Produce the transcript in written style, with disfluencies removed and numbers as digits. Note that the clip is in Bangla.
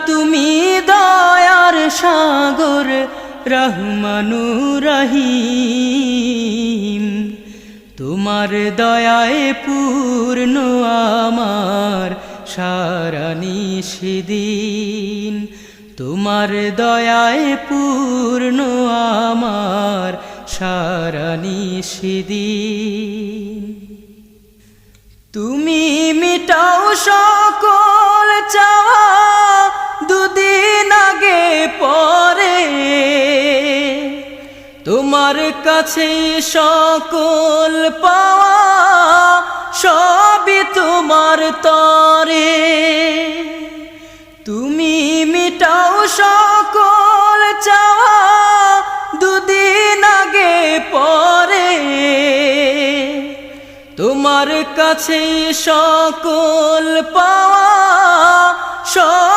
তুমি দয়ার সাগর রহমানুর রহিম তোমার দয়ায় পূর্ণ আমার সারা নিশিদিন তোমার দয়ায় পূর্ণ আমার সারা নিশিদিন তুমি মিটাও সকল চাওয়া দুদিন আগে পরে তোমার কাছে সকল পাওয়া সবই তোমার তরে তুমি মিটাও সকল চাওয়া দুদিন আগে পরে তোমার কাছে সকল পাওয়া সব